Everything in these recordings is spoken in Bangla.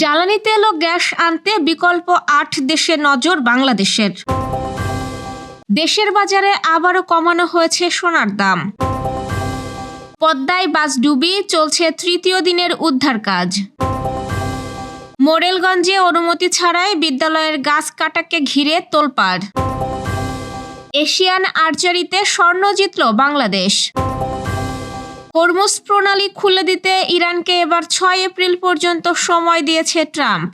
জ্বালানি তেল ও গ্যাস আনতে বিকল্প ৮ দেশে নজর বাংলাদেশের। দেশের বাজারে আবারও কমানো হয়েছে সোনার দাম। পদ্মায় বাসডুবি, চলছে তৃতীয় দিনের উদ্ধার কাজ। মোরেলগঞ্জে অনুমতি ছাড়াই বিদ্যালয়ের গাছ কাটাকে ঘিরে তোলপাড়। এশিয়ান আর্চারিতে স্বর্ণ জিতল বাংলাদেশ। হরমুজ প্রণালী খুলে দিতে ইরানকে এবার ৬ এপ্রিল পর্যন্ত সময় দিয়েছে ট্রাম্প।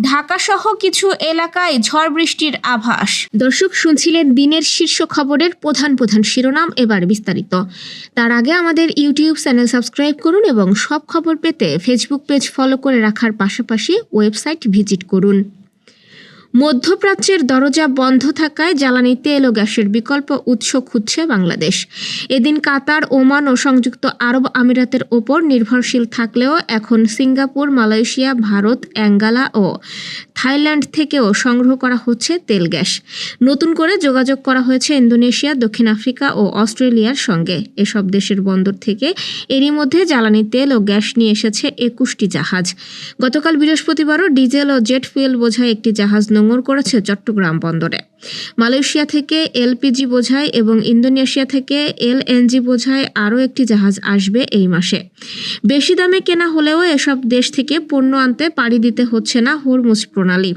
ঢাকাসহ কিছু এলাকায় ঝড় বৃষ্টির আভাস। দর্শক, শুনছিলেন দিনের শীর্ষ খবরের প্রধান শিরোনাম, এবার বিস্তারিত। তার আগে আমাদের ইউটিউব চ্যানেল সাবস্ক্রাইব করুন এবং সব খবর পেতে ফেসবুক পেজ ফলো করে রাখার পাশাপাশি ওয়েবসাইট ভিজিট করুন। মধ্যপ্রাচ্যের দরজা বন্ধ থাকায় জ্বালানি তেল ও গ্যাসের বিকল্প উৎস খুঁজছে বাংলাদেশ। এদিন কাতার, ওমান ও সংযুক্ত আরব আমিরাতের ওপর নির্ভরশীল থাকলেও এখন সিঙ্গাপুর, মালয়েশিয়া, ভারত, অ্যাঙ্গোলা ও থাইল্যান্ড থেকেও সংগ্রহ করা হচ্ছে তেল গ্যাস। নতুন করে যোগাযোগ করা হয়েছে ইন্দোনেশিয়া, দক্ষিণ আফ্রিকা ও অস্ট্রেলিয়ার সঙ্গে। এসব দেশের বন্দর থেকে এরই মধ্যে জ্বালানি তেল ও গ্যাস নিয়ে এসেছে ২১টি জাহাজ। গতকাল বৃহস্পতিবারও ডিজেল ও জেট ফুয়েল বোঝাই একটি জাহাজ নোঙর করেছে চট্টগ্রাম বন্দরে। মালয়েশিয়া থেকে এলপিজি বোঝাই এবং ইন্দোনেশিয়া থেকে এলএনজি বোঝাই আরও একটি জাহাজ আসবে এই মাসে। বেশি দামে কেনা হলেও এসব দেশ থেকে পণ্য আনতে পাড়ি দিতে হচ্ছে না হরমুজ প্রণালী।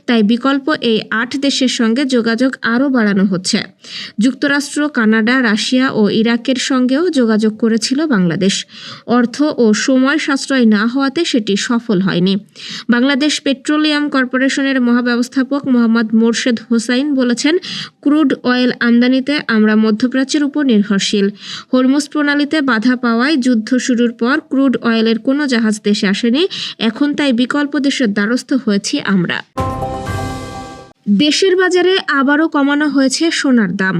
তাই বিকল্প এই ৮ দেশের সঙ্গে যোগাযোগ আরও বাড়ানো হচ্ছে। যুক্তরাষ্ট্র, কানাডা, রাশিয়া ও ইরাকের সঙ্গেও যোগাযোগ করেছিল বাংলাদেশ। অর্থ ও সময় সাশ্রয় না হওয়াতে সেটি সফল হয়নি। বাংলাদেশ পেট্রোলিয়াম কর্পোরেশনের মহাব্যবস্থাপক মোহাম্মদ মোরশেদ হোসাইন বলেছেন, ক্রুড অয়েল আমদানিতে আমরা মধ্যপ্রাচ্যের উপর নির্ভরশীল। হরমুজ প্রণালীতে বাধা পাওয়ায় যুদ্ধ শুরুর পর ক্রুড অয়েলের কোনো জাহাজ দেশে আসেনি। এখন তাই বিকল্প দেশের দ্বারস্থ হয়েছি আমরা। দেশের বাজারে আবারও কমানো হয়েছে সোনার দাম।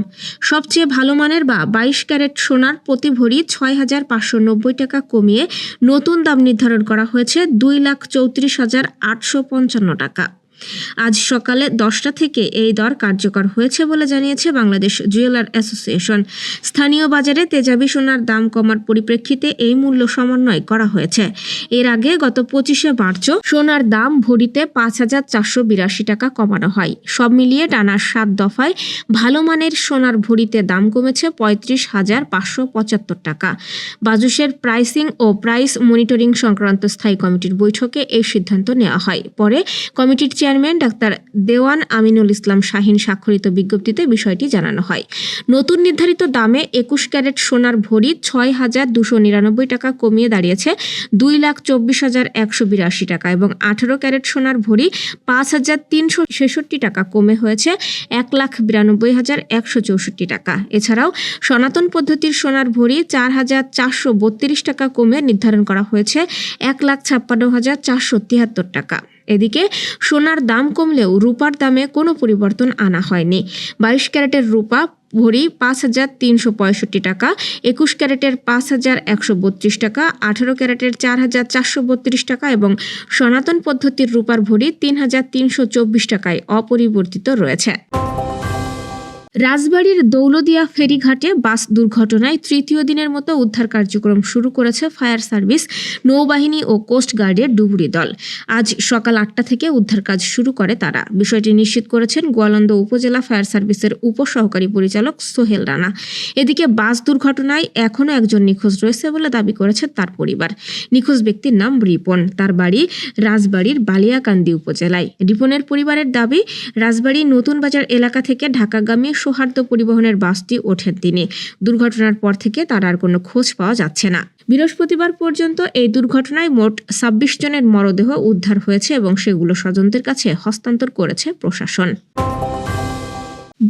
সবচেয়ে ভালো মানের বা ২২ ক্যারেট সোনার প্রতি ভরি ৬,৫৯০ টাকা কমিয়ে নতুন দাম নির্ধারণ করা হয়েছে ২,৩৪,৮৫৫ টাকা। আজ সকালে ১০টা থেকে এই দর কার্যকর হয়েছে বলে জানিয়েছে বাংলাদেশ জুয়েলার অ্যাসোসিয়েশন। স্থানীয় বাজারে তেজাবি সোনার দাম কমার পরিপ্রেক্ষিতে এই মূল্য সমন্বয় করা হয়েছে। এর আগে গত ২৫শে মার্চও সোনার দাম ভরিতে ৫,৪৮২ টাকা কমানো হয়। সব মিলিয়ে টানা ৭ দফায় ভালো মানের সোনার ভরিতে দাম কমেছে ৩৫,৫৭৫ টাকা। বাজুসের প্রাইসিং ও প্রাইস মনিটরিং সংক্রান্ত স্থায়ী কমিটির বৈঠকে এই সিদ্ধান্ত নেওয়া হয়। পরে কমিটির চেয়ারম্যান ডাক্তার দেওয়ান আমিনুল ইসলাম শাহীন স্বাক্ষরিত বিজ্ঞপ্তিতে বিষয়টি জানানো হয়। নতুন নির্ধারিত দামে ২১ ক্যারেট সোনার ভরি ৬,২৯৯ টাকা কমিয়ে দাঁড়িয়েছে ২,২৪,১৮২ টাকা এবং ১৮ ক্যারেট সোনার ভরি ৫,৩৬৬ টাকা কমে হয়েছে ১,৯২,১৬৪ টাকা। এছাড়াও সনাতন পদ্ধতির সোনার ভরি ৪,৪৩২ টাকা কমে নির্ধারণ করা হয়েছে ১,৫৬,৪৭৩ টাকা। এদিকে সোনার দাম কমলেও রূপার দামে কোনো পরিবর্তন আনা হয়নি। ২২ ক্যারেটের রূপা ভরি ৫,৩৬৫ টাকা, ২১ ক্যারেটের ৫,১৩২ টাকা, ১৮ ক্যারেটের ৪,৪৩২ টাকা এবং সনাতন পদ্ধতির রূপার ভরি ৩,৩২৪ টাকায় অপরিবর্তিত রয়েছে। রাজবাড়ীর দৌলদিয়া ফেরিঘাটে বাস দুর্ঘটনায় তৃতীয় দিনের মতো উদ্ধার কার্যক্রম শুরু করেছে ফায়ার সার্ভিস, নৌবাহিনী ও কোস্ট গার্ডের ডুবুরি দল। আজ সকাল ৮টা থেকে উদ্ধার কাজ শুরু করে তারা। বিষয়টি নিশ্চিত করেছেন গোয়ালন্দ উপজেলা ফায়ার সার্ভিসের উপসহকারী পরিচালক সোহেল রানা। এদিকে বাস দুর্ঘটনায় এখনও একজন নিখোঁজ রয়েছে বলে দাবি করেছে তার পরিবার। নিখোঁজ ব্যক্তির নাম রিপন। তার বাড়ি রাজবাড়ীর বালিয়াকান্দি উপজেলায়। রিপনের পরিবারের দাবি, রাজবাড়ী নতুন বাজার এলাকা থেকে ঢাকাগামী সৌহার্দ্য পরিবহনের বাসটি ওঠেন তিনি। দুর্ঘটনার পর থেকে তার আর কোনো খোঁজ পাওয়া যাচ্ছে না। বৃহস্পতিবার পর্যন্ত এই দুর্ঘটনায় মোট ২৬ জনের মরদেহ উদ্ধার হয়েছে এবং সেগুলো স্বজনদের কাছে হস্তান্তর করেছে প্রশাসন।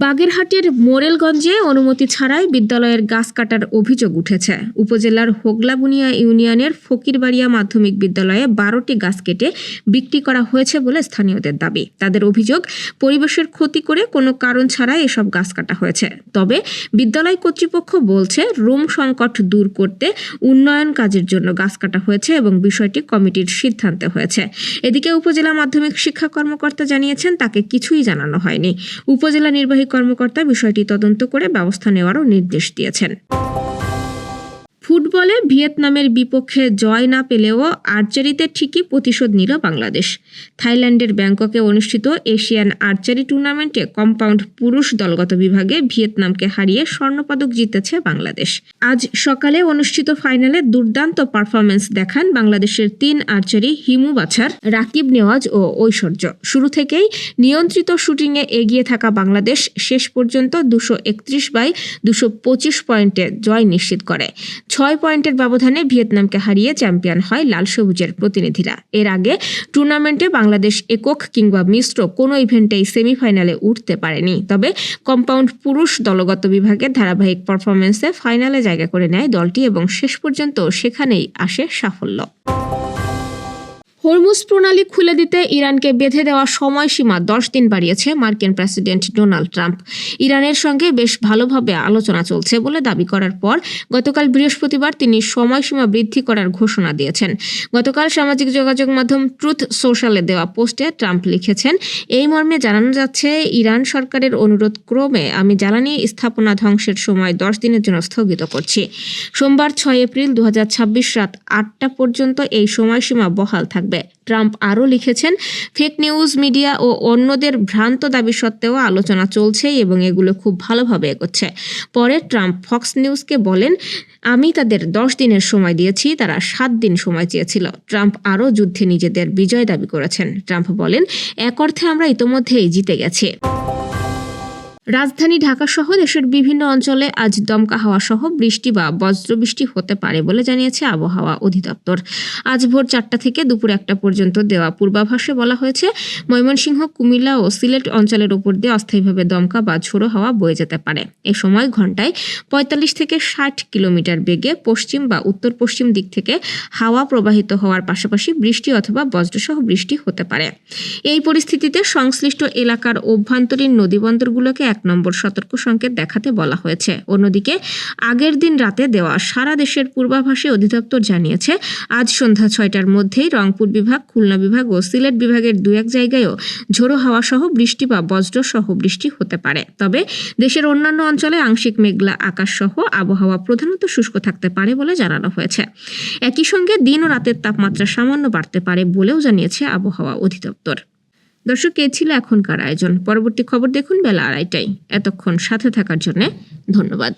বাগেরহাটের মোরেলগঞ্জে অনুমতি ছাড়াই বিদ্যালয়ের গাছ কাটার অভিযোগ উঠেছে। উপজেলার হোগলাবুনিয়া ইউনিয়নের ফকিরবাড়িয়া মাধ্যমিক বিদ্যালয়ে ১২টি গাছ কেটে বিক্রি করা হয়েছে বলে স্থানীয়দের দাবি। তাদের অভিযোগ, পরিবেশের ক্ষতি করে কোনো কারণ ছাড়াই এসব গাছ কাটা হয়েছে। তবে বিদ্যালয় কর্তৃপক্ষ বলছে, রুম সংকট দূর করতে উন্নয়ন কাজের জন্য গাছ কাটা হয়েছে এবং বিষয়টি কমিটির সিদ্ধান্তে হয়েছে। এদিকে উপজেলা মাধ্যমিক শিক্ষা কর্মকর্তা জানিয়েছেন, তাকে কিছুই জানানো হয়নি। উপজেলা নির্বাহী কর্মকর্তা বিষয়টি তদন্ত করে ব্যবস্থা নেওয়ারও নির্দেশ দিয়েছেন। ফুটবলে ভিয়েতনামের বিপক্ষে জয় না পেলেও আর্চারিতে ঠিকই প্রতিশোধ নিল বাংলাদেশ। থাইল্যান্ডের ব্যাংককে অনুষ্ঠিত এশিয়ান আর্চারি টুর্নামেন্টে কম্পাউন্ড পুরুষ দলগত বিভাগে ভিয়েতনামকে হারিয়ে স্বর্ণপদক জিতেছে বাংলাদেশ। আজ সকালে অনুষ্ঠিত ফাইনালে দুর্দান্ত পারফরমেন্স দেখান বাংলাদেশের 3 আর্চারি হিমু বাছার, রাকিব নেওয়াজ ও ঐশ্বর্য। শুরু থেকেই নিয়ন্ত্রিত শুটিংয়ে এগিয়ে থাকা বাংলাদেশ শেষ পর্যন্ত 231/225 পয়েন্টে জয় নিশ্চিত করে। 6 পয়েন্টের ব্যবধানে ভিয়েতনামকে হারিয়ে চ্যাম্পিয়ন হয় লাল সবুজের প্রতিনিধিরা। এর আগে টুর্নামেন্টে বাংলাদেশ একক কিংবা মিশ্র কোনো ইভেন্টেই সেমিফাইনালে উঠতে পারেনি। তবে কম্পাউন্ড পুরুষ দলগত বিভাগের ধারাবাহিক পারফরমেন্সে ফাইনালে জায়গা করে নেয় দলটি এবং শেষ পর্যন্ত সেখানেই আসে সাফল্য। হরমুজ প্রণালী খুলে দিতে ইরানকে বেঁধে দেওয়া সময়সীমা 10 দিন বাড়িয়েছে মার্কিন প্রেসিডেন্ট ডোনাল্ড ট্রাম্প। ইরানের সঙ্গে বেশ ভালোভাবে আলোচনা চলছে বলে দাবি করার পর গতকাল বৃহস্পতিবার তিনি সময়সীমা বৃদ্ধি করার ঘোষণা দিয়েছেন। গতকাল সামাজিক যোগাযোগ মাধ্যম ট্রুথ সোশ্যালে দেওয়া পোস্টে ট্রাম্প লিখেছেন, এই মর্মে জানানো যাচ্ছে, ইরান সরকারের অনুরোধ ক্রমে আমি জ্বালানি স্থাপনা ধ্বংসের সময় 10 দিনের জন্য স্থগিত করছি। সোমবার 6 এপ্রিল 2026 রাত 8টা পর্যন্ত এই সময়সীমা বহাল থাকবে। ট্রাম্প আরও লিখেছেন, ফেক নিউজ মিডিয়া ও অন্যদের ভ্রান্ত দাবি সত্ত্বেও আলোচনা চলছে এবং এগুলো খুব ভালোভাবে এগোচ্ছে। পরে ট্রাম্প ফক্স নিউজকে বলেন, আমি তাদের 10 দিনের সময় দিয়েছি, তারা 7 দিন সময় চেয়েছিল। ট্রাম্প আরও যুদ্ধে নিজেদের বিজয় দাবি করেছেন। ট্রাম্প বলেন, এক অর্থে আমরা ইতোমধ্যেই জিতে গেছি। রাজধানী ঢাকা সহ দেশের বিভিন্ন অঞ্চলে আজ দমকা হাওয়া সহ বৃষ্টি বা বজ্রবৃষ্টি হতে পারে বলে জানিয়েছে আবহাওয়া অধিদপ্তর। আজ ভোর 4টা থেকে দুপুর 1টা পর্যন্ত দেওয়া পূর্বাভাসে বলা হয়েছে, ময়মনসিংহ, কুমিল্লা ও সিলেট অঞ্চলের উপর দিয়ে অস্থায়ীভাবে দমকা বা ঝোড়ো হাওয়া বয়ে যেতে পারে। এ সময় ঘন্টায় 45 থেকে 60 কিলোমিটার বেগে পশ্চিম বা উত্তর পশ্চিম দিক থেকে হাওয়া প্রবাহিত হওয়ার পাশাপাশি বৃষ্টি অথবা বজ্রসহ বৃষ্টি হতে পারে। এই পরিস্থিতিতে সংশ্লিষ্ট এলাকার অভ্যন্তরীণ নদীবন্দরগুলোকে 1 নম্বর সতর্ক সংকেত দেখাতে বলা হয়েছে। অন্যদিকে আগের দিন রাতে দেওয়া সারা দেশের পূর্বাভাসে অধিদপ্তর জানিয়েছে, আজ সন্ধ্যা 6টার মধ্যেই রংপুর বিভাগ, খুলনা বিভাগ ও সিলেট বিভাগের 2-1 জায়গায়ও ঝোড়ো হাওয়া সহ বৃষ্টি বা বজ্র সহ বৃষ্টি হতে পারে। তবে দেশের অন্যান্য অঞ্চলে আংশিক মেঘলা আকাশ সহ আবহাওয়া প্রধানত শুষ্ক থাকতে পারে বলে জানানো হয়েছে। একই সঙ্গে দিন ও রাতের তাপমাত্রা সামান্য বাড়তে পারে বলেও জানিয়েছে আবহাওয়া অধিদপ্তর। দর্শক, এই ছিল এখনকার আয়োজন। পরবর্তী খবর দেখুন বেলা 2:30টায়। এতক্ষণ সাথে থাকার জন্য ধন্যবাদ।